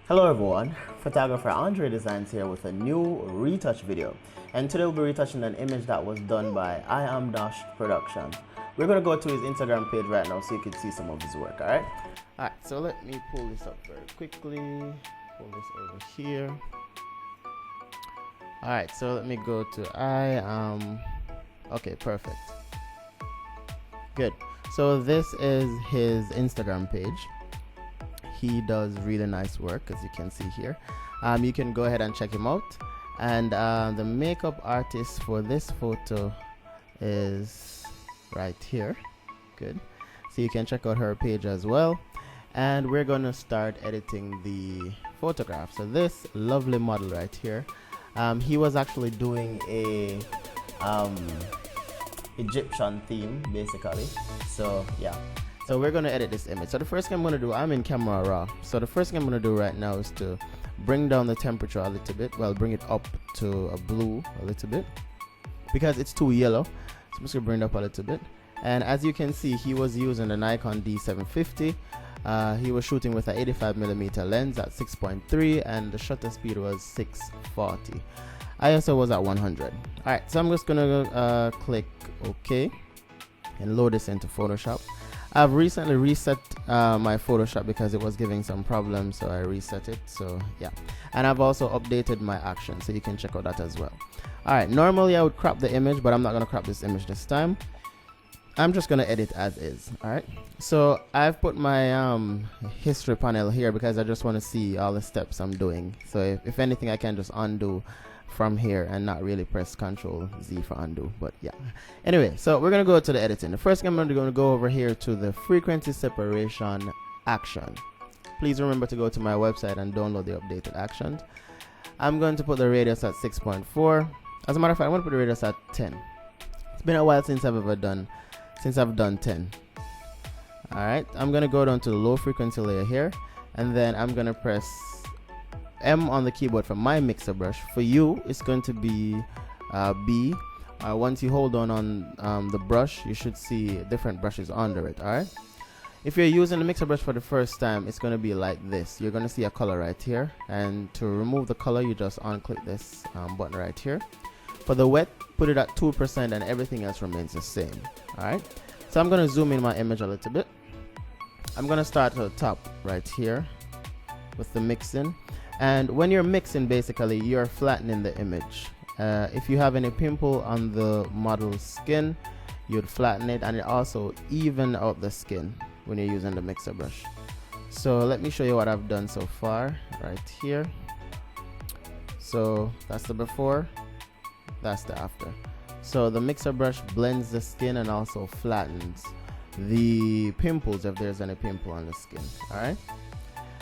Hello everyone, photographer Andredesignz here with a new retouch video, and today we'll be retouching an image that was done by I Am Dash Production. We're going to go to his Instagram page right now so you can see some of his work, alright? Alright, so let me pull this up very quickly, pull this over here. Alright, so let me go to okay, perfect. Good. So this is his Instagram page. He does really nice work, as you can see here. You can go ahead and check him out. And the makeup artist for this photo is right here. Good. So you can check out her page as well. And we're going to start editing the photograph. So this lovely model right here, he was actually doing a Egyptian theme, basically. So yeah. So we're going to edit this image. So the first thing I'm going to do, I'm in camera raw. So the first thing I'm going to do right now is to bring down the temperature a little bit. Well, bring it up to a blue a little bit because it's too yellow. So I'm just going to bring it up a little bit. And as you can see, he was using the Nikon D750. He was shooting with an 85mm lens at 6.3 and the shutter speed was 640. ISO was at 100. Alright, so I'm just going to click OK and load this into Photoshop. I've recently reset my Photoshop because it was giving some problems, so I reset it. So yeah, and I've also updated my action, so you can check out that as well. Alright, normally I would crop the image, but I'm not going to crop this image this time. I'm just going to edit as is. Alright, so I've put my history panel here because I just want to see all the steps I'm doing. So if anything, I can just undo from here and not really press Ctrl Z for undo, but yeah. Anyway, so we're gonna go to the editing. The first thing I'm gonna go over here to the frequency separation action. Please remember to go to my website and download the updated actions. I'm going to put the radius at 6.4. As a matter of fact, I'm gonna put the radius at 10. It's been a while since I've done 10. All right, I'm gonna go down to the low frequency layer here, and then I'm gonna press M on the keyboard for my mixer brush. For you, it's going to be B. Once you hold on the brush, you should see different brushes under it. Alright. If you're using the mixer brush for the first time, it's going to be like this. You're going to see a color right here, and to remove the color, you just unclick this button right here. For the wet, put it at 2%, and everything else remains the same. Alright. So I'm going to zoom in my image a little bit. I'm going to start at the top right here with the mixing. And when you're mixing, basically you're flattening the image. If you have any pimple on the model's skin, you'd flatten it, and it also even out the skin when you're using the mixer brush. So let me show you what I've done so far right here. So that's the before, that's the after. So the mixer brush blends the skin and also flattens the pimples if there's any pimple on the skin. All right.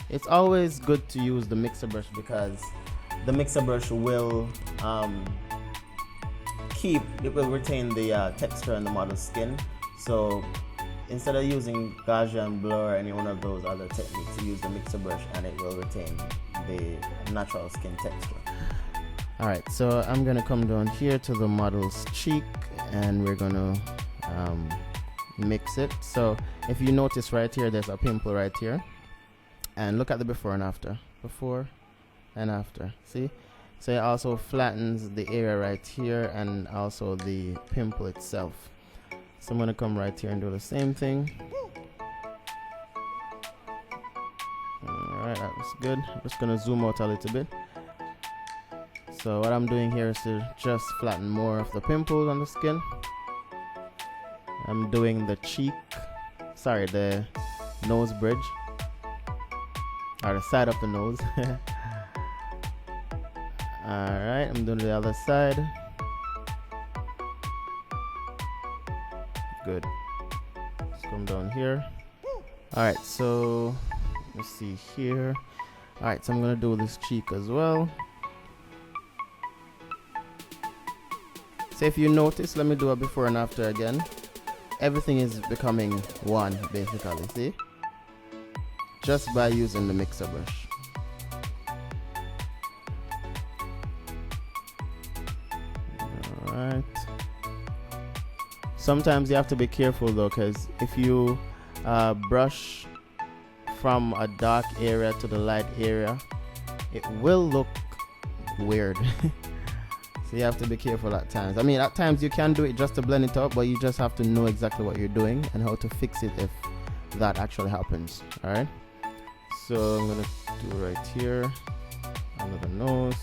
It's always good to use the mixer brush because the mixer brush will retain the texture on the model's skin. So instead of using Gaussian blur or any one of those other techniques, you use the mixer brush and it will retain the natural skin texture. Alright, so I'm gonna come down here to the model's cheek and we're gonna mix it. So if you notice right here, there's a pimple right here. And look at the before and after. Before and after. See? So it also flattens the area right here and also the pimple itself. So I'm going to come right here and do the same thing. Alright, that was good. I'm just going to zoom out a little bit. So what I'm doing here is to just flatten more of the pimples on the skin. I'm doing the cheek. Sorry, the nose bridge. Or the side of the nose. Alright, I'm doing the other side. Good. Let's come down here. Alright, so let's see here. Alright, so I'm gonna do this cheek as well. So if you notice, let me do a before and after again. Everything is becoming one, basically, see? Just by using the mixer brush. Alright. Sometimes you have to be careful though, because if you brush from a dark area to the light area, it will look weird. So you have to be careful at times. I mean, at times you can do it just to blend it up, but you just have to know exactly what you're doing and how to fix it if that actually happens. All right, so I'm gonna do right here under the nose.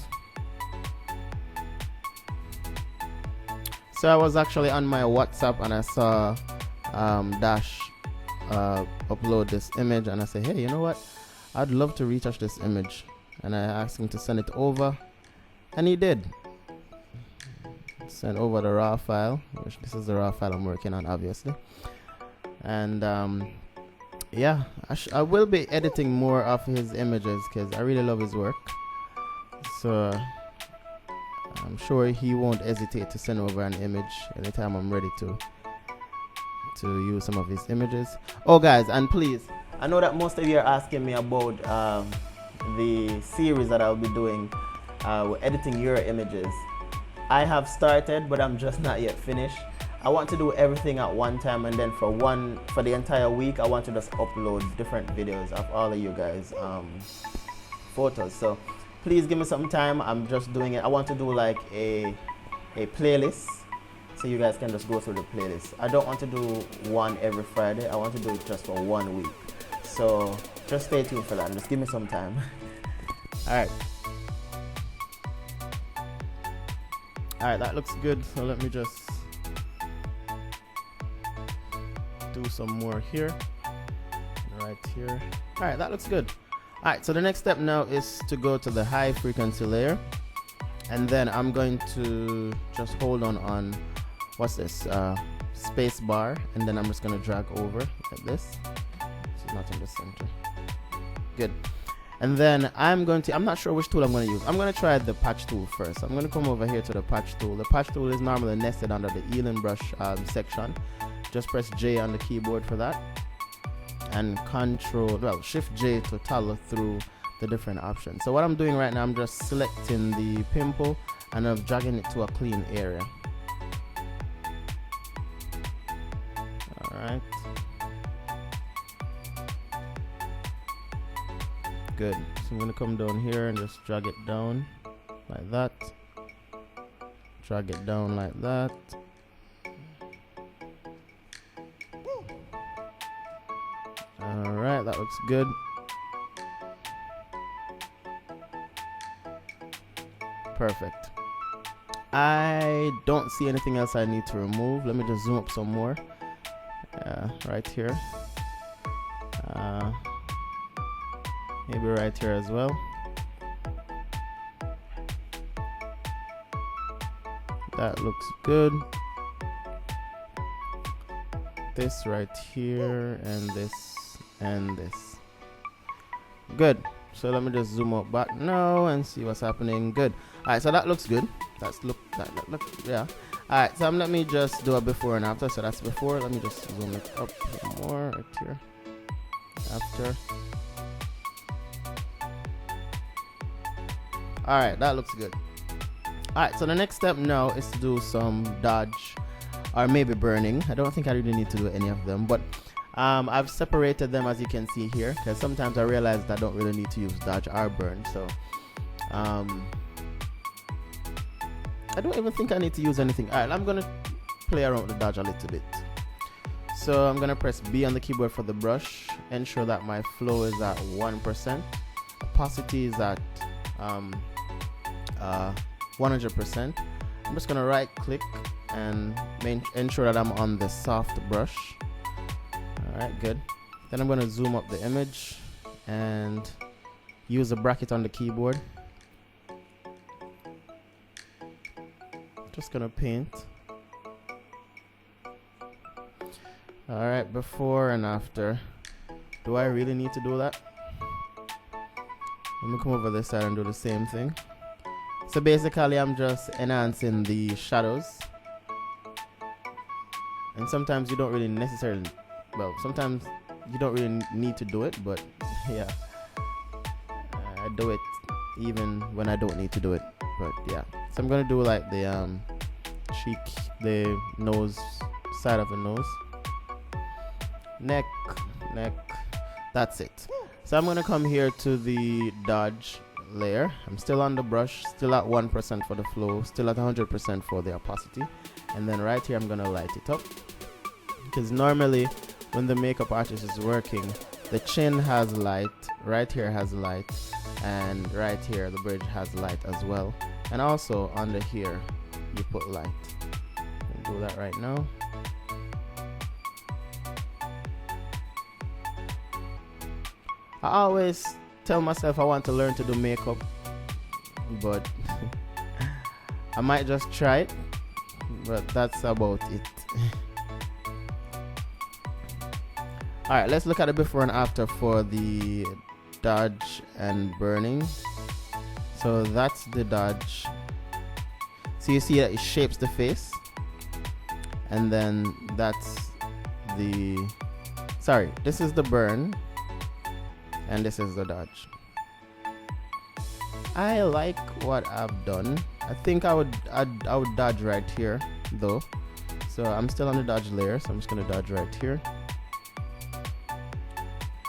So I was actually on my WhatsApp and I saw Dash upload this image, and I said, hey, you know what, I'd love to retouch this image, and I asked him to send it over, and he did send over the raw file, which this is the raw file I'm working on, obviously. And yeah, I will be editing more of his images because I really love his work, so I'm sure he won't hesitate to send over an image anytime I'm ready to use some of his images. Oh guys, and please, I know that most of you are asking me about the series that I'll be doing with editing your images. I have started, but I'm just not yet finished. I want to do everything at one time, and then for the entire week I want to just upload different videos of all of you guys photos. So please give me some time. I'm just doing it. I want to do like a playlist, so you guys can just go through the playlist. I don't want to do one every Friday. I want to do it just for 1 week. So just stay tuned for that and just give me some time. Alright, that looks good. So let me just do some more here, right here. Alright, that looks good. Alright, so the next step now is to go to the high frequency layer, and then I'm going to just hold on what's this, space bar, and then I'm just going to drag over like this. It's not in the center. Good. And then I'm not sure which tool I'm going to use. I'm going to try the patch tool first. I'm going to come over here to the patch tool. The patch tool is normally nested under the healing brush section. Just press J on the keyboard for that, and Shift J to toggle through the different options. So what I'm doing right now, I'm just selecting the pimple and I'm dragging it to a clean area. Alright. Good. So I'm going to come down here and just drag it down like that. Drag it down like that. Alright, that looks good. Perfect. I don't see anything else I need to remove. Let me just zoom up some more. Right here. Maybe right here as well. That looks good. This right here, and this and this. Good. So let me just zoom up back now and see what's happening. Good. Alright, so that looks good. That look, yeah. Alright, so let me just do a before and after. So that's before. Let me just zoom it up more right here. After. Alright, that looks good. Alright, so the next step now is to do some dodge or maybe burning. I don't think I really need to do any of them, but I've separated them, as you can see here, because sometimes I realize that I don't really need to use dodge or burn. So I don't even think I need to use anything. Alright, I'm gonna play around with the dodge a little bit. So I'm gonna press B on the keyboard for the brush, ensure that my flow is at 1%, opacity is at 100%. I'm just gonna right click and ensure that I'm on the soft brush. Alright, good. Then I'm gonna zoom up the image and use a bracket on the keyboard. Just gonna paint. Alright, before and after. Do I really need to do that? Let me come over this side and do the same thing. So basically I'm just enhancing the shadows. And sometimes you don't really necessarily, well, sometimes you don't really need to do it, but yeah. I do it even when I don't need to do it, but yeah. So I'm gonna do like the cheek, the nose, side of the nose. Neck, that's it. So I'm gonna come here to the dodge layer. I'm still on the brush, still at 1% for the flow, still at 100% for the opacity, and then right here I'm gonna light it up, because normally when the makeup artist is working, the chin has light, right here has light, and right here the bridge has light as well, and also under here you put light. I'll do that right now. I always tell myself I want to learn to do makeup, but I might just try it, but that's about it. Alright, let's look at the before and after for the dodge and burning. So that's the dodge. So you see that it shapes the face, and then that's the, sorry, this is the burn, and this is the dodge. I like what I've done. I think I would dodge right here though. So I'm still on the dodge layer, so I'm just gonna dodge right here.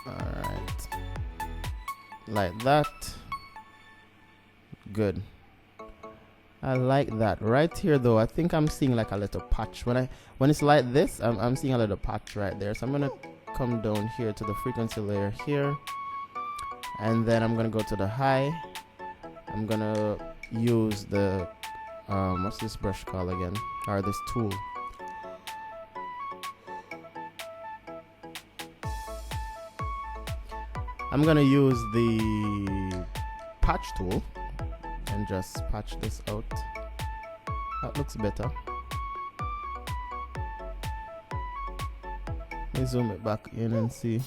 Alright. Like that. Good. I like that. Right here though, I think I'm seeing like a little patch. When it's like this, I'm seeing a little patch right there. So I'm gonna come down here to the frequency layer here. And then I'm gonna go to the high. I'm gonna use the what's this brush called again, or this tool. I'm gonna use the patch tool and just patch this out. That looks better. Let me zoom it back in and see.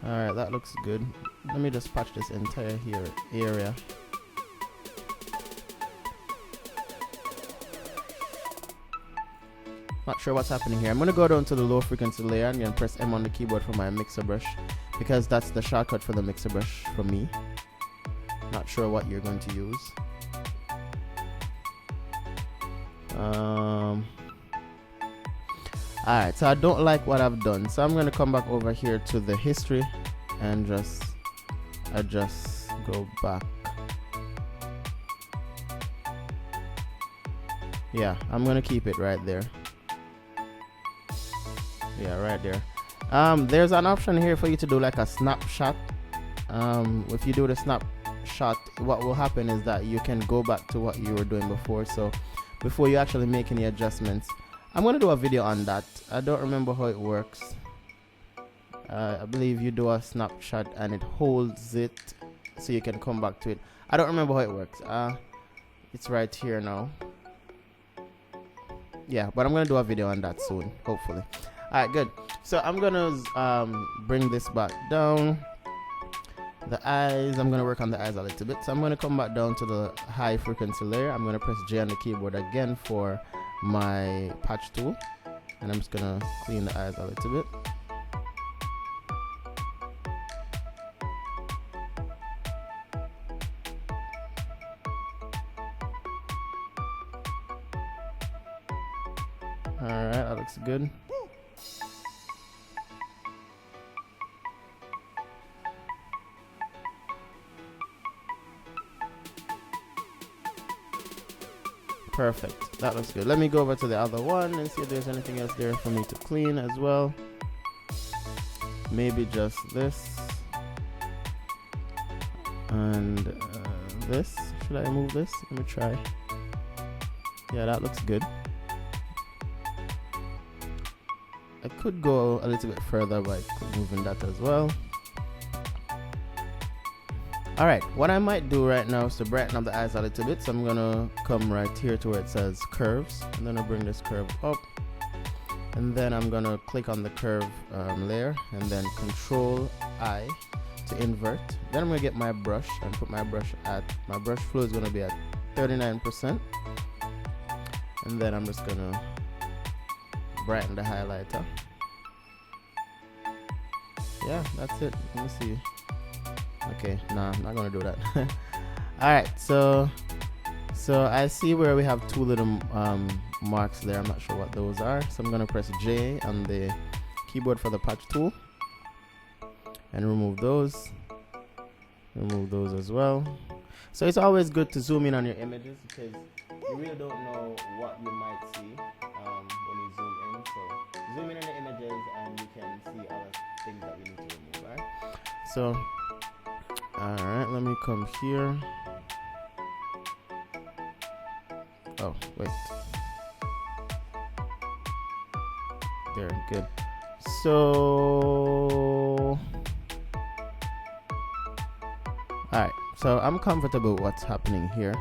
Alright, that looks good. Let me just patch this entire area. Not sure what's happening here. I'm going to go down to the low frequency layer and then press M on the keyboard for my mixer brush, because that's the shortcut for the mixer brush for me. Not sure what you're going to use. Alright, so I don't like what I've done, so I'm going to come back over here to the history and just go back. Yeah, I'm going to keep it right there. Yeah, right there. There's an option here for you to do like a snapshot. If you do the snapshot, what will happen is that you can go back to what you were doing before. So before you actually make any adjustments, I'm going to do a video on that. I don't remember how it works. I believe you do a snapshot and it holds it so you can come back to it. I don't remember how it works. It's right here now. Yeah, but I'm going to do a video on that soon, hopefully. Alright, good. So I'm going to bring this back down. The eyes, I'm going to work on the eyes a little bit. So I'm going to come back down to the high frequency layer. I'm going to press J on the keyboard again for my patch tool, and I'm just gonna clean the eyes a little bit. Alright, that looks good. Perfect, that looks good. Let me go over to the other one and see if there's anything else there for me to clean as well. Maybe just this and this. Should I move this? Let me try. Yeah, that looks good. I could go a little bit further by moving that as well. Alright, what I might do right now is to brighten up the eyes a little bit. So I'm gonna come right here to where it says curves, and then I'll bring this curve up, and then I'm gonna click on the curve layer and then Control I to invert. Then I'm gonna get my brush and put my brush flow is gonna be at 39%, and then I'm just gonna brighten the highlighter. Yeah, that's it. Let me see. Okay, nah, I'm not gonna do that. Alright, so I see where we have two little marks there. I'm not sure what those are, so I'm gonna press J on the keyboard for the patch tool and remove those. Remove those as well. So it's always good to zoom in on your images because you really don't know what you might see when you zoom in. So zoom in on the images and you can see other things that we need to remove. Alright. So alright, let me come here. Oh, wait. There, good. So alright, so I'm comfortable with what's happening here.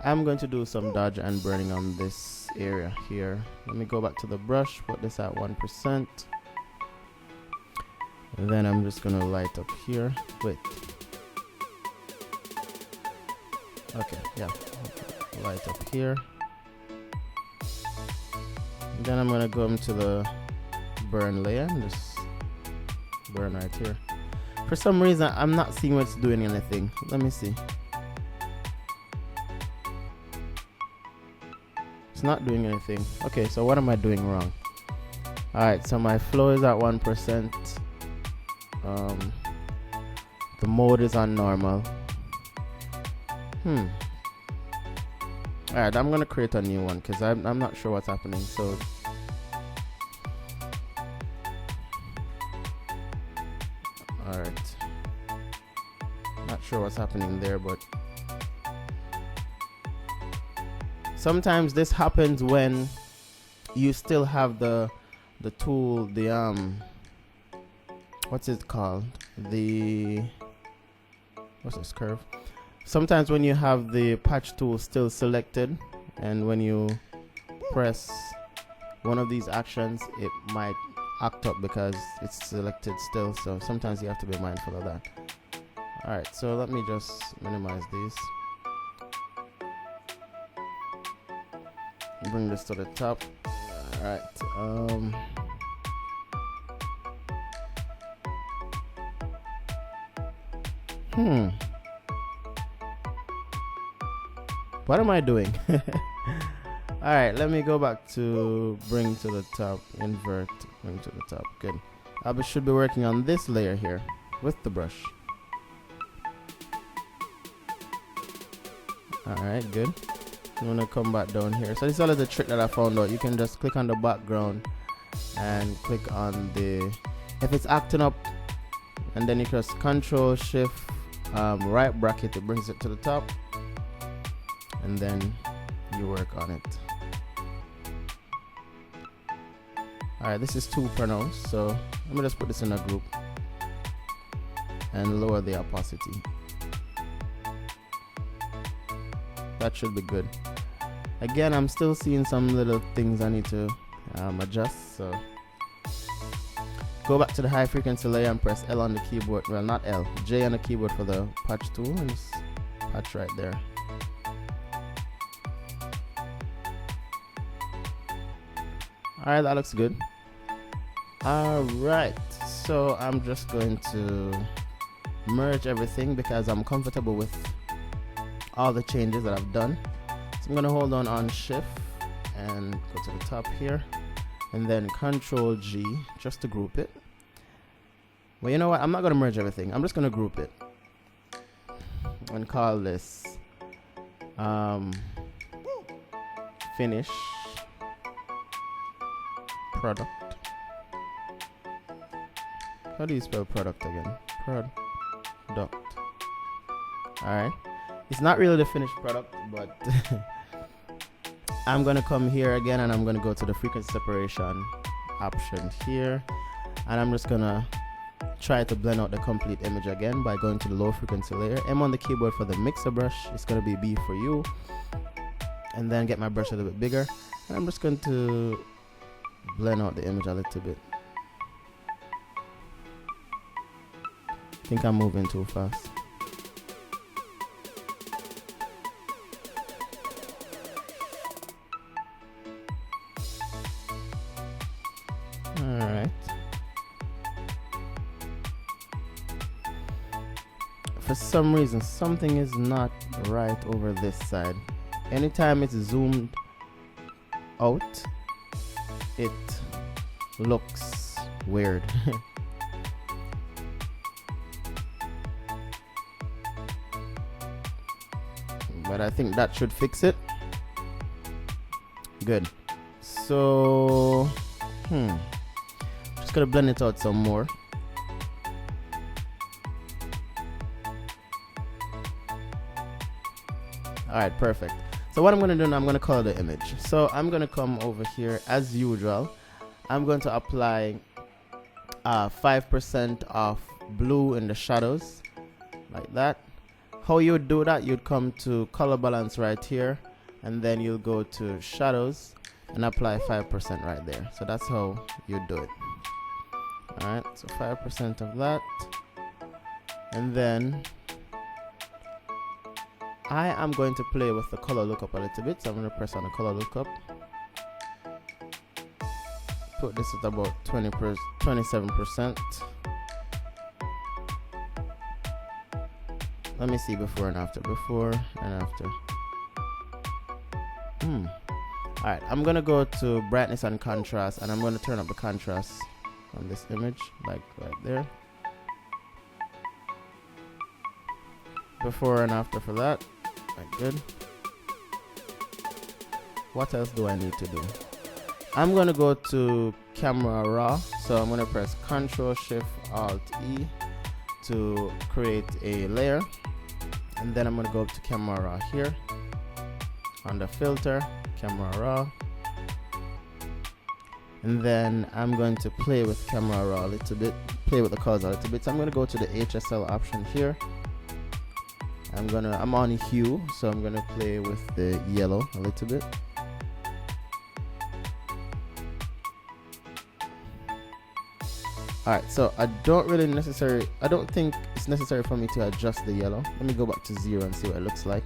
I'm going to do some dodge and burning on this area here. Let me go back to the brush, put this at 1%. And then I'm just gonna light up here. Wait. Okay, yeah. Light up here. And then I'm gonna go into the burn layer and just burn right here. For some reason, I'm not seeing what's doing anything. Let me see. It's not doing anything. Okay, so what am I doing wrong? Alright, so my flow is at 1%. The mode is on normal. Alright, I'm gonna create a new one because I'm not sure what's happening. So alright, not sure what's happening there, but sometimes this happens when you still have the tool, the what's it called, what's this curve? Sometimes when you have the patch tool still selected and when you press one of these actions, it might act up because it's selected still. So sometimes you have to be mindful of that. Alright, so let me just minimize these. Bring this to the top. Alright, what am I doing? Alright, let me go back to bring to the top, invert, bring to the top. Good. I should be working on this layer here with the brush. Alright, good. I'm gonna come back down here. So this is always a trick that I found out. You can just click on the background and click on the, if it's acting up, and then you press Control Shift right bracket, it brings it to the top, and then you work on it. Alright, this is too pronounced, so let me just put this in a group and lower the opacity. That should be good. Again, I'm still seeing some little things I need to adjust, so go back to the high frequency layer and press L on the keyboard. Well, not L, J on the keyboard for the patch tool, and just patch right there. Alright, that looks good. Alright, so I'm just going to merge everything because I'm comfortable with all the changes that I've done. So I'm gonna hold on Shift and go to the top here, and then Control G just to group it. Well, you know what? I'm not gonna merge everything. I'm just gonna group it and call this finish product. How do you spell product again? Product. Alright. It's not really the finished product, but I'm gonna come here again and I'm gonna go to the frequency separation option here, and I'm just gonna try to blend out the complete image again by going to the low frequency layer. M on the keyboard for the mixer brush. It's gonna be B for you, and then get my brush a little bit bigger, and I'm just going to blend out the image a little bit. I think I'm moving too fast. Alright. For some reason, something is not right over this side. Anytime it's zoomed out, it looks weird. But I think that should fix it. Good. So just gonna blend it out some more. Alright, perfect. So what I'm gonna do now, I'm gonna color the image. So I'm gonna come over here as usual. I'm going to apply 5% of blue in the shadows, like that. How you would do that, you'd come to color balance right here, and then you'll go to shadows and apply 5% right there. So that's how you do it. Alright, so 5% of that, and then I am going to play with the color lookup a little bit. So I'm going to press on the color lookup, put this at about 27%. Let me see before and after. Alright, I'm gonna go to brightness and contrast, and I'm gonna turn up the contrast on this image, like right there. Before and after for that. Right, good. What else do I need to do? I'm gonna go to camera raw, so I'm gonna press Ctrl Shift Alt E to create a layer, and then I'm gonna go up to camera raw here, under filter, camera raw, and then I'm going to play with camera raw a little bit, play with the colors a little bit. So I'm gonna go to the HSL option here. I'm on hue, so I'm gonna play with the yellow a little bit. Alright, so I don't think it's necessary for me to adjust the yellow. Let me go back to 0 and see what it looks like.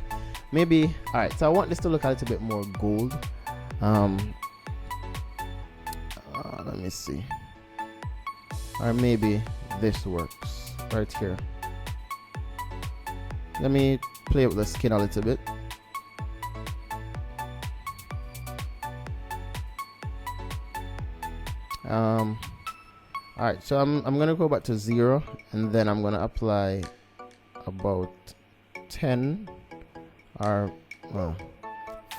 Maybe, alright, so I want this to look a little bit more gold. Let me see. Or maybe this works right here. Let me play with the skin a little bit. Alright, so I'm gonna go back to 0, and then I'm gonna apply about 10 or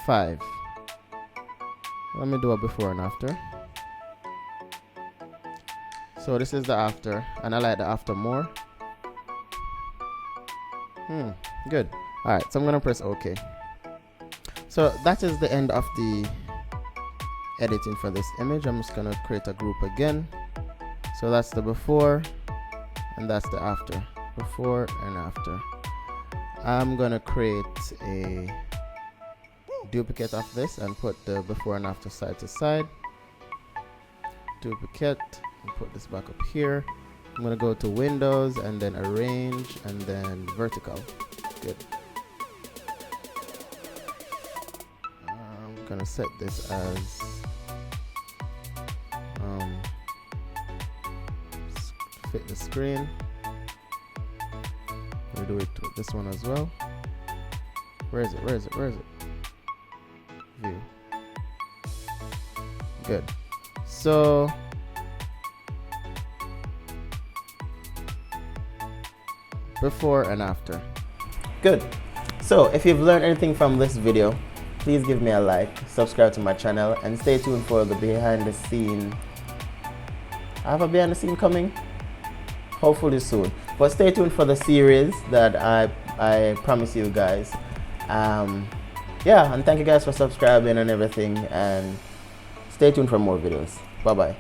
5. Let me do a before and after. So this is the after, and I like the after more. Good. Alright, so I'm gonna press OK. So that is the end of the editing for this image. I'm just gonna create a group again. So that's the before, and that's the after. Before and after. I'm gonna create a duplicate of this and put the before and after side to side. Duplicate, and put this back up here. I'm gonna go to Windows and then Arrange and then Vertical. Good. I'm gonna set this as fit the screen. We'll do it with this one as well. Where is it? View. Good. So before and after. Good. So if you've learned anything from this video, please give me a like, subscribe to my channel, and stay tuned for the behind the scene. I have a behind the scene coming hopefully soon, but stay tuned for the series that I promise you guys. Yeah, and thank you guys for subscribing and everything, and stay tuned for more videos. Bye bye.